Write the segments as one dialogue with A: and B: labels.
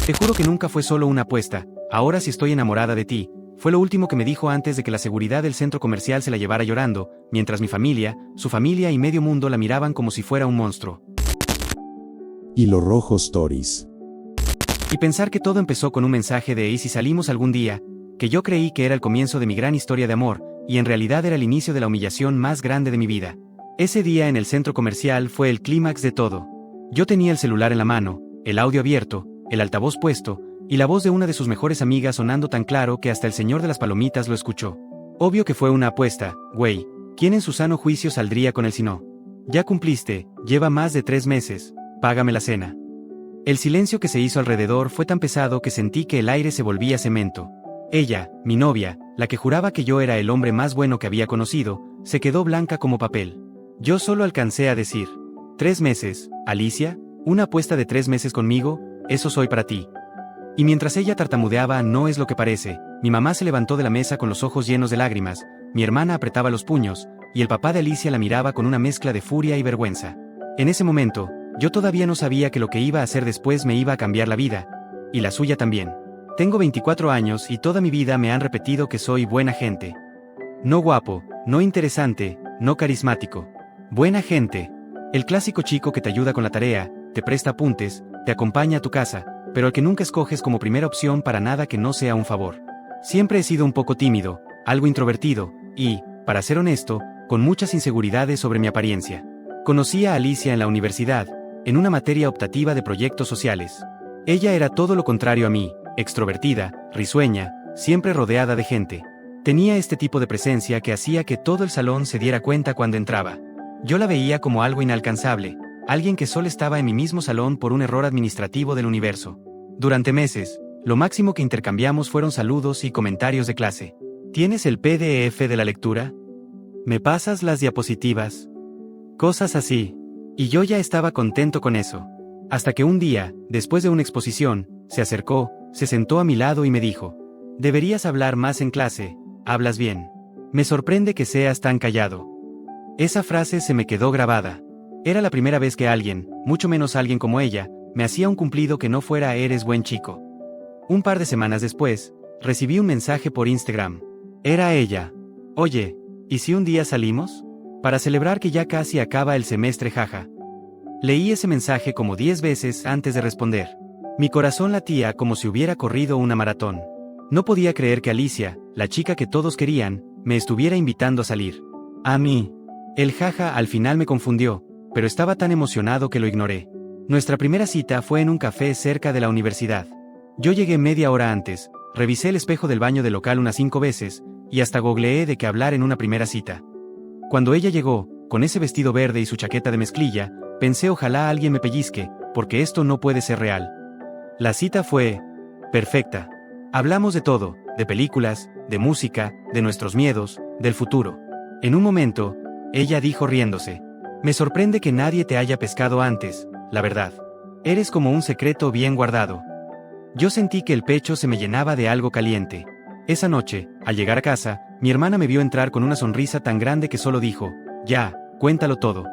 A: Te juro que nunca fue solo una apuesta, ahora sí estoy enamorada de ti, fue lo último que me dijo antes de que la seguridad del centro comercial se la llevara llorando, mientras mi familia, su familia y medio mundo la miraban como si fuera un monstruo.
B: Hilo Rojo Stories.
A: Y pensar que todo empezó con un mensaje de "¿y si salimos algún día?", que yo creí que era el comienzo de mi gran historia de amor, y en realidad era el inicio de la humillación más grande de mi vida. Ese día en el centro comercial fue el clímax de todo. Yo tenía el celular en la mano, el audio abierto, el altavoz puesto, y la voz de una de sus mejores amigas sonando tan claro que hasta el señor de las palomitas lo escuchó. Obvio que fue una apuesta, güey. ¿Quién en su sano juicio saldría con él si no? Ya cumpliste, lleva más de 3 meses, págame la cena. El silencio que se hizo alrededor fue tan pesado que sentí que el aire se volvía cemento. Ella, mi novia, la que juraba que yo era el hombre más bueno que había conocido, se quedó blanca como papel. Yo solo alcancé a decir: 3 meses, Alicia, una apuesta de 3 meses conmigo, eso soy para ti. Y mientras ella tartamudeaba "no es lo que parece", mi mamá se levantó de la mesa con los ojos llenos de lágrimas, mi hermana apretaba los puños, y el papá de Alicia la miraba con una mezcla de furia y vergüenza. En ese momento, yo todavía no sabía que lo que iba a hacer después me iba a cambiar la vida, y la suya también. Tengo 24 años y toda mi vida me han repetido que soy buena gente. No guapo, no interesante, no carismático. Buena gente. El clásico chico que te ayuda con la tarea, te presta apuntes, te acompaña a tu casa, pero al que nunca escoges como primera opción para nada que no sea un favor. Siempre he sido un poco tímido, algo introvertido, y, para ser honesto, con muchas inseguridades sobre mi apariencia. Conocí a Alicia en la universidad, en una materia optativa de proyectos sociales. Ella era todo lo contrario a mí, extrovertida, risueña, siempre rodeada de gente. Tenía este tipo de presencia que hacía que todo el salón se diera cuenta cuando entraba. Yo la veía como algo inalcanzable, alguien que solo estaba en mi mismo salón por un error administrativo del universo. Durante meses, lo máximo que intercambiamos fueron saludos y comentarios de clase. ¿Tienes el PDF de la lectura? ¿Me pasas las diapositivas? Cosas así. Y yo ya estaba contento con eso. Hasta que un día, después de una exposición, se acercó, se sentó a mi lado y me dijo: deberías hablar más en clase, hablas bien. Me sorprende que seas tan callado. Esa frase se me quedó grabada. Era la primera vez que alguien, mucho menos alguien como ella, me hacía un cumplido que no fuera "eres buen chico". Un par de semanas después, recibí un mensaje por Instagram. Era ella. Oye, ¿y si un día salimos? Para celebrar que ya casi acaba el semestre, jaja. Leí ese mensaje como 10 veces antes de responder. Mi corazón latía como si hubiera corrido una maratón. No podía creer que Alicia, la chica que todos querían, me estuviera invitando a salir. A mí. El jaja al final me confundió, pero estaba tan emocionado que lo ignoré. Nuestra primera cita fue en un café cerca de la universidad. Yo llegué media hora antes, revisé el espejo del baño del local unas 5 veces, y hasta googleé de qué hablar en una primera cita. Cuando ella llegó, con ese vestido verde y su chaqueta de mezclilla, pensé ojalá alguien me pellizque, porque esto no puede ser real. La cita fue perfecta. Hablamos de todo, de películas, de música, de nuestros miedos, del futuro. En un momento, ella dijo riéndose: me sorprende que nadie te haya pescado antes, la verdad. Eres como un secreto bien guardado. Yo sentí que el pecho se me llenaba de algo caliente. Esa noche, al llegar a casa, mi hermana me vio entrar con una sonrisa tan grande que solo dijo: ya, cuéntalo todo.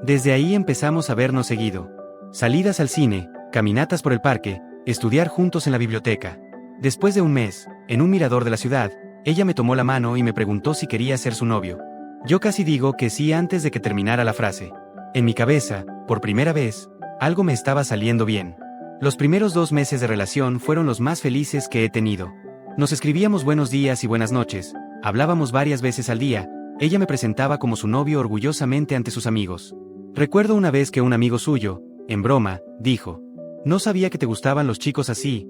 A: Desde ahí empezamos a vernos seguido. Salidas al cine, caminatas por el parque, estudiar juntos en la biblioteca. Después de un mes, en un mirador de la ciudad, ella me tomó la mano y me preguntó si quería ser su novio. Yo casi digo que sí antes de que terminara la frase. En mi cabeza, por primera vez, algo me estaba saliendo bien. Los primeros 2 meses de relación fueron los más felices que he tenido. Nos escribíamos buenos días y buenas noches, hablábamos varias veces al día, ella me presentaba como su novio orgullosamente ante sus amigos. Recuerdo una vez que un amigo suyo, en broma, dijo: no sabía que te gustaban los chicos así,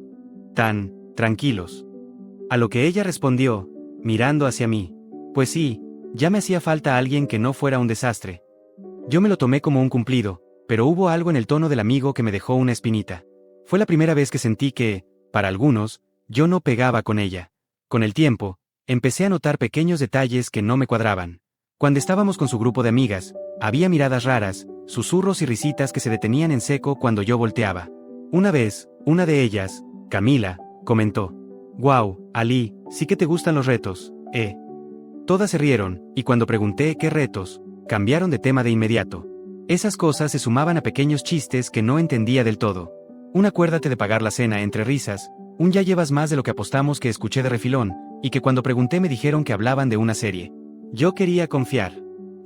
A: tan tranquilos. A lo que ella respondió, mirando hacia mí: pues sí, ya me hacía falta alguien que no fuera un desastre. Yo me lo tomé como un cumplido, pero hubo algo en el tono del amigo que me dejó una espinita. Fue la primera vez que sentí que, para algunos, yo no pegaba con ella. Con el tiempo, empecé a notar pequeños detalles que no me cuadraban. Cuando estábamos con su grupo de amigas, había miradas raras, susurros y risitas que se detenían en seco cuando yo volteaba. Una vez, una de ellas, Camila, comentó: «Guau, Ali, sí que te gustan los retos, ¿eh?». Todas se rieron, y cuando pregunté qué retos, cambiaron de tema de inmediato. Esas cosas se sumaban a pequeños chistes que no entendía del todo. Un acuérdate de pagar la cena entre risas, un ya llevas más de lo que apostamos que escuché de refilón, y que cuando pregunté me dijeron que hablaban de una serie. Yo quería confiar.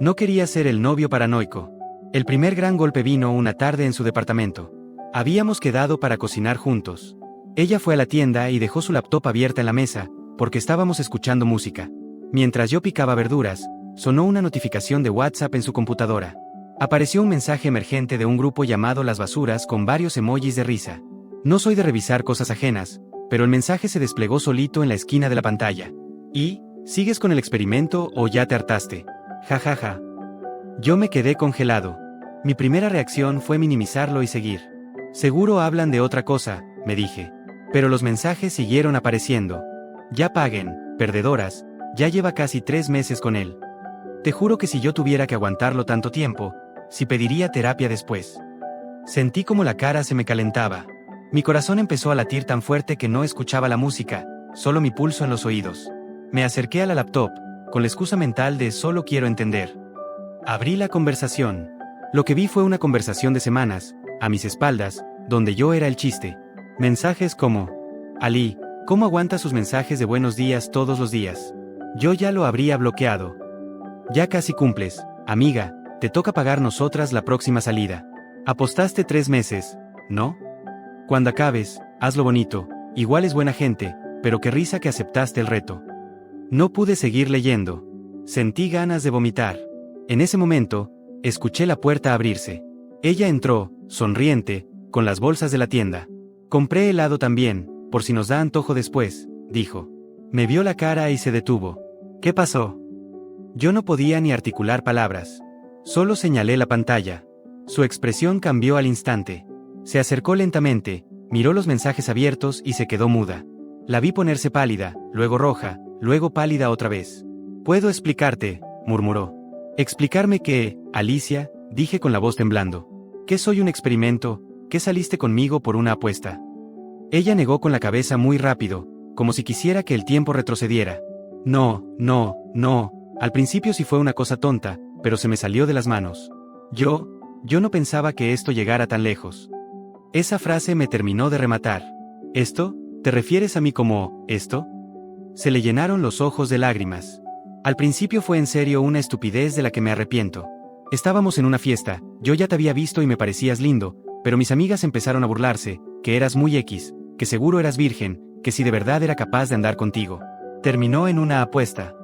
A: No quería ser el novio paranoico. El primer gran golpe vino una tarde en su departamento. Habíamos quedado para cocinar juntos. Ella fue a la tienda y dejó su laptop abierta en la mesa, porque estábamos escuchando música. Mientras yo picaba verduras, sonó una notificación de WhatsApp en su computadora. Apareció un mensaje emergente de un grupo llamado Las Basuras con varios emojis de risa. No soy de revisar cosas ajenas, pero el mensaje se desplegó solito en la esquina de la pantalla. ¿Y? ¿Sigues con el experimento o ya te hartaste? Ja ja ja. Yo me quedé congelado. Mi primera reacción fue minimizarlo y seguir. Seguro hablan de otra cosa, me dije. Pero los mensajes siguieron apareciendo. Ya paguen, perdedoras, ya lleva casi 3 meses con él. Te juro que si yo tuviera que aguantarlo tanto tiempo, si pediría terapia después. Sentí como la cara se me calentaba. Mi corazón empezó a latir tan fuerte que no escuchaba la música, solo mi pulso en los oídos. Me acerqué a la laptop, con la excusa mental de solo quiero entender. Abrí la conversación. Lo que vi fue una conversación de semanas, a mis espaldas, donde yo era el chiste. Mensajes como: Ali, ¿cómo aguanta sus mensajes de buenos días todos los días? Yo ya lo habría bloqueado. Ya casi cumples, amiga, te toca pagar nosotras la próxima salida. Apostaste 3 meses, ¿no? Cuando acabes, hazlo bonito, igual es buena gente, pero qué risa que aceptaste el reto. No pude seguir leyendo. Sentí ganas de vomitar. En ese momento, escuché la puerta abrirse. Ella entró, sonriente, con las bolsas de la tienda. Compré helado también, por si nos da antojo después, dijo. Me vio la cara y se detuvo. ¿Qué pasó? Yo no podía ni articular palabras. Solo señalé la pantalla. Su expresión cambió al instante. Se acercó lentamente, miró los mensajes abiertos y se quedó muda. La vi ponerse pálida, luego roja, luego pálida otra vez. «Puedo explicarte», murmuró. «¿Explicarme qué, Alicia?», dije con la voz temblando. «¿Qué soy un experimento? ¿Qué saliste conmigo por una apuesta?». Ella negó con la cabeza muy rápido, como si quisiera que el tiempo retrocediera. «No, no, no, al principio sí fue una cosa tonta, pero se me salió de las manos. Yo no pensaba que esto llegara tan lejos». Esa frase me terminó de rematar. «¿Esto? ¿Te refieres a mí como, esto?». Se le llenaron los ojos de lágrimas. Al principio fue en serio una estupidez de la que me arrepiento. Estábamos en una fiesta, yo ya te había visto y me parecías lindo, pero mis amigas empezaron a burlarse, que eras muy X, que seguro eras virgen, que si de verdad era capaz de andar contigo. Terminó en una apuesta.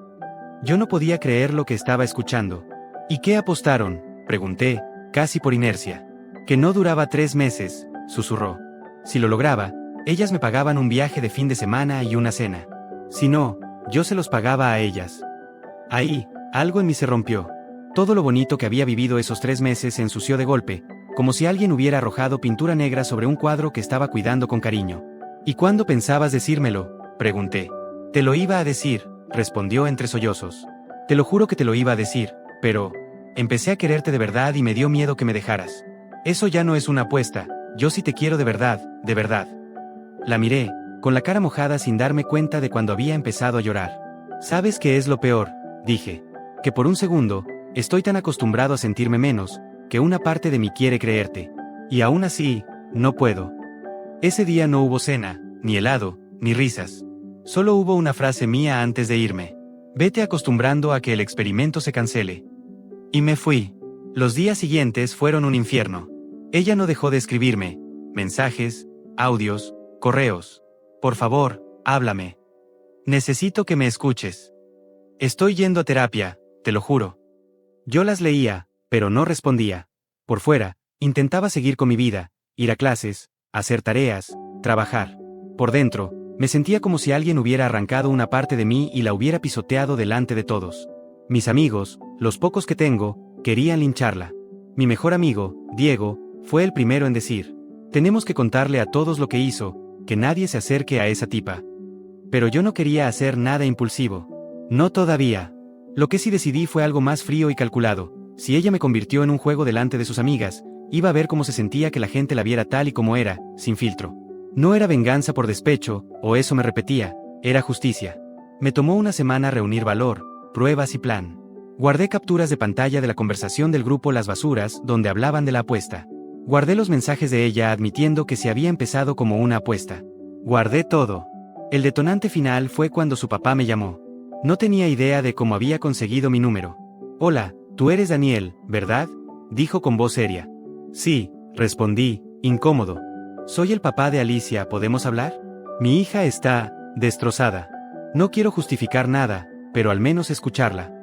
A: Yo no podía creer lo que estaba escuchando. ¿Y qué apostaron?, pregunté, casi por inercia. Que no duraba 3 meses, susurró. Si lo lograba, ellas me pagaban un viaje de fin de semana y una cena. Si no, yo se los pagaba a ellas. Ahí, algo en mí se rompió. Todo lo bonito que había vivido esos 3 meses se ensució de golpe, como si alguien hubiera arrojado pintura negra sobre un cuadro que estaba cuidando con cariño. ¿Y cuándo pensabas decírmelo?, pregunté. Te lo iba a decir, respondió entre sollozos. Te lo juro que te lo iba a decir, pero empecé a quererte de verdad y me dio miedo que me dejaras. Eso ya no es una apuesta, yo sí te quiero de verdad, de verdad. La miré, con la cara mojada sin darme cuenta de cuando había empezado a llorar. ¿Sabes qué es lo peor?, dije. Que por un segundo, estoy tan acostumbrado a sentirme menos, que una parte de mí quiere creerte. Y aún así, no puedo. Ese día no hubo cena, ni helado, ni risas. Solo hubo una frase mía antes de irme. Vete acostumbrando a que el experimento se cancele. Y me fui. Los días siguientes fueron un infierno. Ella no dejó de escribirme. Mensajes, audios, correos. Por favor, háblame. Necesito que me escuches. Estoy yendo a terapia, te lo juro. Yo las leía, pero no respondía. Por fuera, intentaba seguir con mi vida, ir a clases, hacer tareas, trabajar. Por dentro, me sentía como si alguien hubiera arrancado una parte de mí y la hubiera pisoteado delante de todos. Mis amigos, los pocos que tengo, querían lincharla. Mi mejor amigo, Diego, fue el primero en decir: tenemos que contarle a todos lo que hizo, que nadie se acerque a esa tipa. Pero yo no quería hacer nada impulsivo. No todavía. Lo que sí decidí fue algo más frío y calculado. Si ella me convirtió en un juego delante de sus amigas, iba a ver cómo se sentía que la gente la viera tal y como era, sin filtro. No era venganza por despecho, o eso me repetía, era justicia. Me tomó una semana reunir valor, pruebas y plan. Guardé capturas de pantalla de la conversación del grupo Las Basuras donde hablaban de la apuesta. Guardé los mensajes de ella admitiendo que se había empezado como una apuesta. Guardé todo. El detonante final fue cuando su papá me llamó. No tenía idea de cómo había conseguido mi número. Hola, tú eres Daniel, ¿verdad? Dijo con voz seria. Sí, respondí, incómodo. Soy el papá de Alicia, ¿podemos hablar? Mi hija está destrozada. No quiero justificar nada, pero al menos escucharla.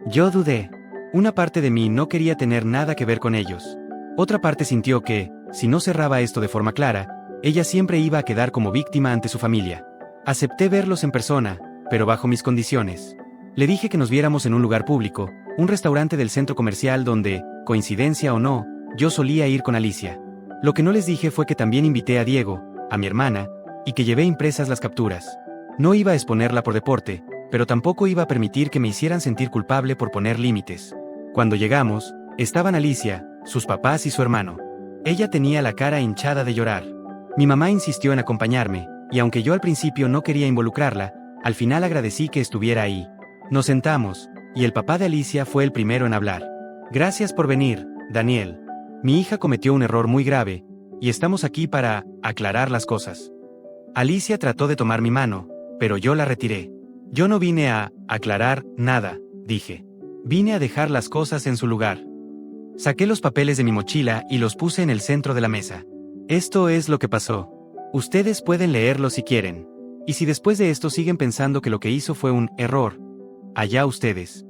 A: Yo dudé. Una parte de mí no quería tener nada que ver con ellos. Otra parte sintió que, si no cerraba esto de forma clara, ella siempre iba a quedar como víctima ante su familia. Acepté verlos en persona, pero bajo mis condiciones. Le dije que nos viéramos en un lugar público, un restaurante del centro comercial donde, coincidencia o no, yo solía ir con Alicia. Lo que no les dije fue que también invité a Diego, a mi hermana, y que llevé impresas las capturas. No iba a exponerla por deporte, pero tampoco iba a permitir que me hicieran sentir culpable por poner límites. Cuando llegamos, estaban Alicia, sus papás y su hermano. Ella tenía la cara hinchada de llorar. Mi mamá insistió en acompañarme, y aunque yo al principio no quería involucrarla, al final agradecí que estuviera ahí. Nos sentamos, y el papá de Alicia fue el primero en hablar. Gracias por venir, Daniel. Mi hija cometió un error muy grave, y estamos aquí para aclarar las cosas. Alicia trató de tomar mi mano, pero yo la retiré. Yo no vine a aclarar nada, dije. Vine a dejar las cosas en su lugar. Saqué los papeles de mi mochila y los puse en el centro de la mesa. Esto es lo que pasó. Ustedes pueden leerlo si quieren. Y si después de esto siguen pensando que lo que hizo fue un error, allá ustedes.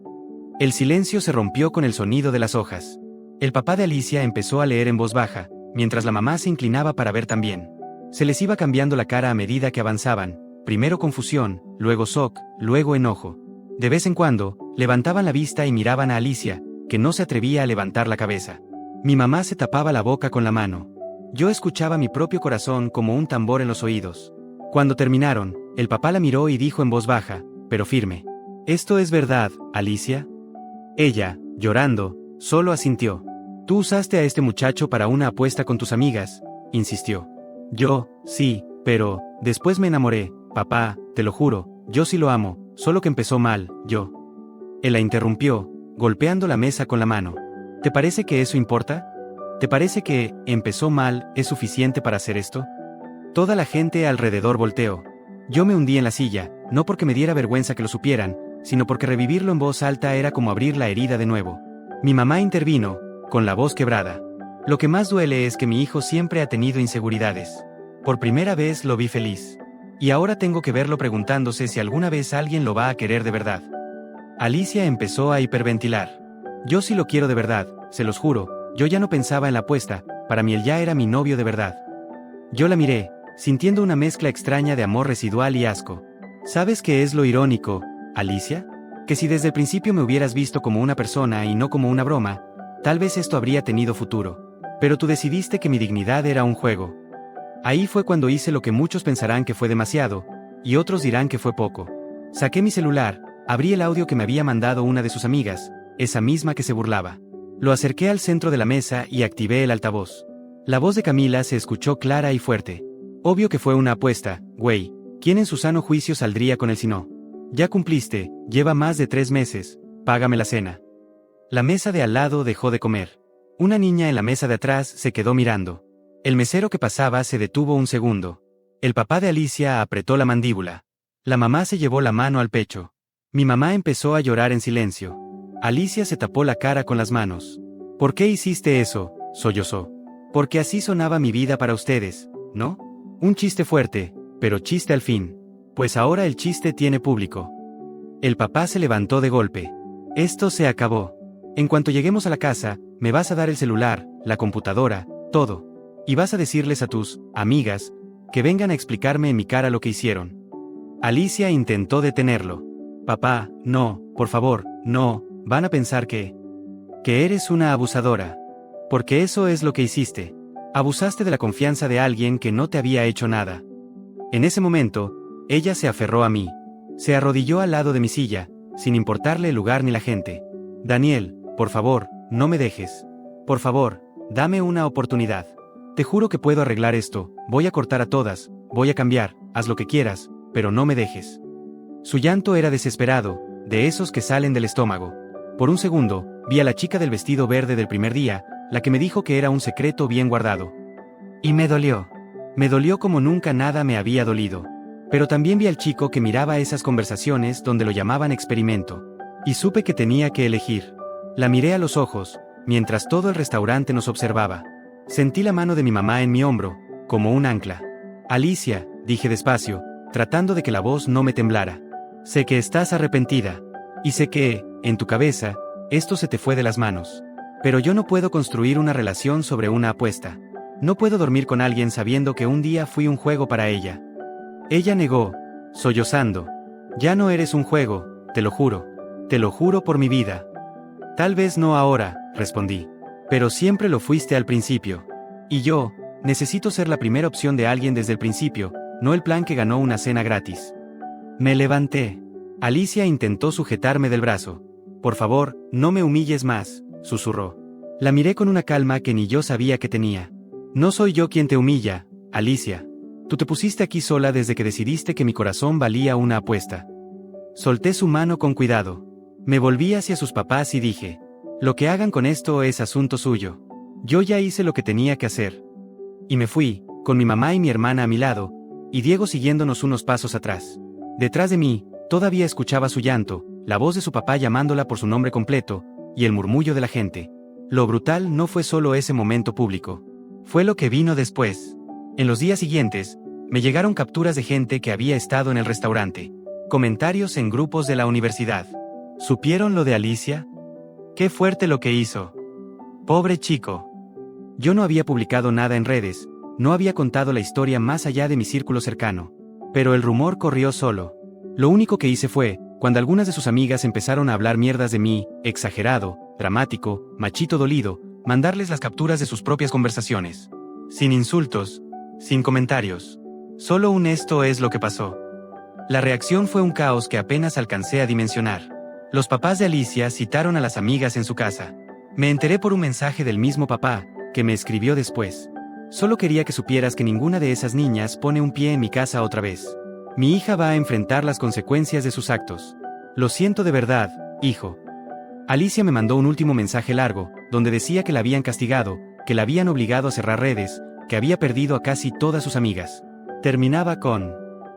A: El silencio se rompió con el sonido de las hojas. El papá de Alicia empezó a leer en voz baja, mientras la mamá se inclinaba para ver también. Se les iba cambiando la cara a medida que avanzaban, primero confusión, luego shock, luego enojo. De vez en cuando, levantaban la vista y miraban a Alicia, que no se atrevía a levantar la cabeza. Mi mamá se tapaba la boca con la mano. Yo escuchaba mi propio corazón como un tambor en los oídos. Cuando terminaron, el papá la miró y dijo en voz baja, pero firme: ¿Esto es verdad, Alicia? Ella, llorando, solo asintió. Tú usaste a este muchacho para una apuesta con tus amigas, insistió. Yo, sí, pero, después me enamoré, papá, te lo juro, yo sí lo amo, solo que empezó mal, yo. Él la interrumpió, golpeando la mesa con la mano. ¿Te parece que eso importa? ¿Te parece que, empezó mal, es suficiente para hacer esto? Toda la gente alrededor volteó. Yo me hundí en la silla, no porque me diera vergüenza que lo supieran, sino porque revivirlo en voz alta era como abrir la herida de nuevo. Mi mamá intervino, con la voz quebrada. Lo que más duele es que mi hijo siempre ha tenido inseguridades. Por primera vez lo vi feliz. Y ahora tengo que verlo preguntándose si alguna vez alguien lo va a querer de verdad. Alicia empezó a hiperventilar. Yo sí lo quiero de verdad, se los juro, yo ya no pensaba en la apuesta, para mí él ya era mi novio de verdad. Yo la miré, sintiendo una mezcla extraña de amor residual y asco. ¿Sabes qué es lo irónico, Alicia? Que si desde el principio me hubieras visto como una persona y no como una broma, tal vez esto habría tenido futuro. Pero tú decidiste que mi dignidad era un juego. Ahí fue cuando hice lo que muchos pensarán que fue demasiado, y otros dirán que fue poco. Saqué mi celular, abrí el audio que me había mandado una de sus amigas, esa misma que se burlaba. Lo acerqué al centro de la mesa y activé el altavoz. La voz de Camila se escuchó clara y fuerte. Obvio que fue una apuesta, güey. ¿Quién en su sano juicio saldría con él si no? Ya cumpliste, lleva más de 3 meses, págame la cena. La mesa de al lado dejó de comer. Una niña en la mesa de atrás se quedó mirando. El mesero que pasaba se detuvo un segundo. El papá de Alicia apretó la mandíbula. La mamá se llevó la mano al pecho. Mi mamá empezó a llorar en silencio. Alicia se tapó la cara con las manos. ¿Por qué hiciste eso?, sollozó. Porque así sonaba mi vida para ustedes, ¿no? Un chiste fuerte, pero chiste al fin. Pues ahora el chiste tiene público. El papá se levantó de golpe. Esto se acabó. En cuanto lleguemos a la casa, me vas a dar el celular, la computadora, todo. Y vas a decirles a tus amigas que vengan a explicarme en mi cara lo que hicieron. Alicia intentó detenerlo. Papá, no, por favor, no, van a pensar que eres una abusadora. Porque eso es lo que hiciste. Abusaste de la confianza de alguien que no te había hecho nada. En ese momento, ella se aferró a mí. Se arrodilló al lado de mi silla, sin importarle el lugar ni la gente. Daniel, por favor, no me dejes. Por favor, dame una oportunidad. Te juro que puedo arreglar esto, voy a cortar a todas, voy a cambiar, haz lo que quieras, pero no me dejes. Su llanto era desesperado, de esos que salen del estómago. Por un segundo, vi a la chica del vestido verde del primer día, la que me dijo que era un secreto bien guardado. Y me dolió. Me dolió como nunca nada me había dolido. Pero también vi al chico que miraba esas conversaciones donde lo llamaban experimento. Y supe que tenía que elegir. La miré a los ojos, mientras todo el restaurante nos observaba. Sentí la mano de mi mamá en mi hombro, como un ancla. Alicia, dije despacio, tratando de que la voz no me temblara. Sé que estás arrepentida. Y sé que, en tu cabeza, esto se te fue de las manos. Pero yo no puedo construir una relación sobre una apuesta. No puedo dormir con alguien sabiendo que un día fui un juego para ella. Ella negó, sollozando. Ya no eres un juego, te lo juro por mi vida. Tal vez no ahora, respondí. Pero siempre lo fuiste al principio. Y yo, necesito ser la primera opción de alguien desde el principio, no el plan que ganó una cena gratis. Me levanté. Alicia intentó sujetarme del brazo. Por favor, no me humilles más, susurró. La miré con una calma que ni yo sabía que tenía. No soy yo quien te humilla, Alicia. Tú te pusiste aquí sola desde que decidiste que mi corazón valía una apuesta. Solté su mano con cuidado. Me volví hacia sus papás y dije, lo que hagan con esto es asunto suyo. Yo ya hice lo que tenía que hacer. Y me fui, con mi mamá y mi hermana a mi lado, y Diego siguiéndonos unos pasos atrás. Detrás de mí, todavía escuchaba su llanto, la voz de su papá llamándola por su nombre completo, y el murmullo de la gente. Lo brutal no fue solo ese momento público. Fue lo que vino después. En los días siguientes, me llegaron capturas de gente que había estado en el restaurante. Comentarios en grupos de la universidad. ¿Supieron lo de Alicia? ¡Qué fuerte lo que hizo! Pobre chico. Yo no había publicado nada en redes, no había contado la historia más allá de mi círculo cercano. Pero el rumor corrió solo. Lo único que hice fue, cuando algunas de sus amigas empezaron a hablar mierdas de mí, exagerado, dramático, machito dolido, mandarles las capturas de sus propias conversaciones. Sin insultos, sin comentarios. Solo un esto es lo que pasó. La reacción fue un caos que apenas alcancé a dimensionar. Los papás de Alicia citaron a las amigas en su casa. Me enteré por un mensaje del mismo papá, que me escribió después. Solo quería que supieras que ninguna de esas niñas pone un pie en mi casa otra vez. Mi hija va a enfrentar las consecuencias de sus actos. Lo siento de verdad, hijo. Alicia me mandó un último mensaje largo, donde decía que la habían castigado, que la habían obligado a cerrar redes, que había perdido a casi todas sus amigas. Terminaba con: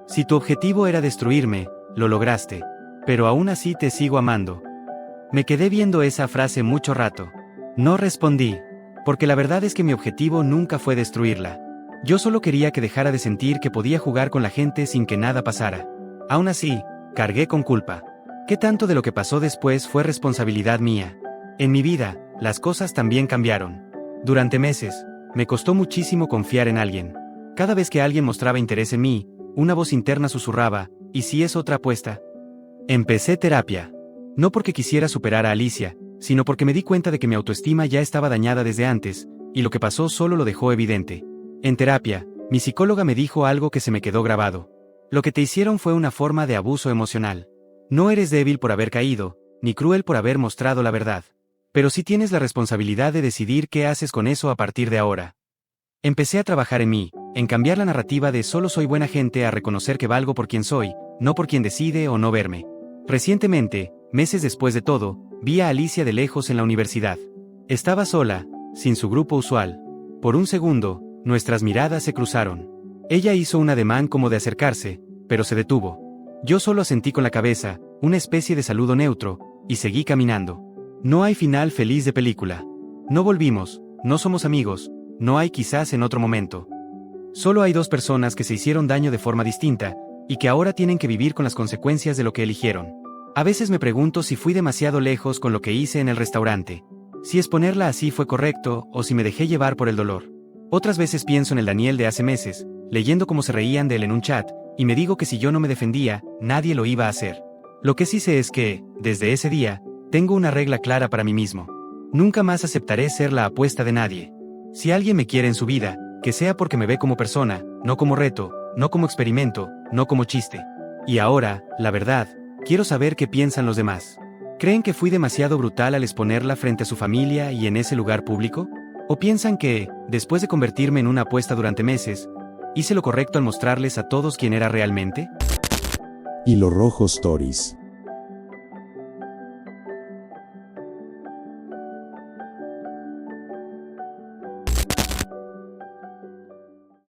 A: si tu objetivo era destruirme, lo lograste. Pero aún así te sigo amando. Me quedé viendo esa frase mucho rato. No respondí, porque la verdad es que mi objetivo nunca fue destruirla. Yo solo quería que dejara de sentir que podía jugar con la gente sin que nada pasara. Aún así, cargué con culpa. ¿Qué tanto de lo que pasó después fue responsabilidad mía? En mi vida, las cosas también cambiaron. Durante meses, me costó muchísimo confiar en alguien. Cada vez que alguien mostraba interés en mí, una voz interna susurraba: ¿y si es otra apuesta? Empecé terapia. No porque quisiera superar a Alicia, sino porque me di cuenta de que mi autoestima ya estaba dañada desde antes, y lo que pasó solo lo dejó evidente. En terapia, mi psicóloga me dijo algo que se me quedó grabado. Lo que te hicieron fue una forma de abuso emocional. No eres débil por haber caído, ni cruel por haber mostrado la verdad. Pero sí tienes la responsabilidad de decidir qué haces con eso a partir de ahora. Empecé a trabajar en mí, en cambiar la narrativa de solo soy buena gente a reconocer que valgo por quien soy, no por quien decide o no verme. Recientemente, meses después de todo, vi a Alicia de lejos en la universidad. Estaba sola, sin su grupo usual. Por un segundo, nuestras miradas se cruzaron. Ella hizo un ademán como de acercarse, pero se detuvo. Yo solo asentí con la cabeza, una especie de saludo neutro, y seguí caminando. No hay final feliz de película. No volvimos, no somos amigos, no hay quizás en otro momento. Solo hay dos personas que se hicieron daño de forma distinta, y que ahora tienen que vivir con las consecuencias de lo que eligieron. A veces me pregunto si fui demasiado lejos con lo que hice en el restaurante. Si exponerla así fue correcto, o si me dejé llevar por el dolor. Otras veces pienso en el Daniel de hace meses, leyendo cómo se reían de él en un chat, y me digo que si yo no me defendía, nadie lo iba a hacer. Lo que sí sé es que, desde ese día, tengo una regla clara para mí mismo. Nunca más aceptaré ser la apuesta de nadie. Si alguien me quiere en su vida, que sea porque me ve como persona, no como reto, no como experimento, no como chiste. Y ahora, la verdad, quiero saber qué piensan los demás. ¿Creen que fui demasiado brutal al exponerla frente a su familia y en ese lugar público? ¿O piensan que, después de convertirme en una apuesta durante meses, hice lo correcto al mostrarles a todos quién era realmente?
B: Hilo Rojo Stories.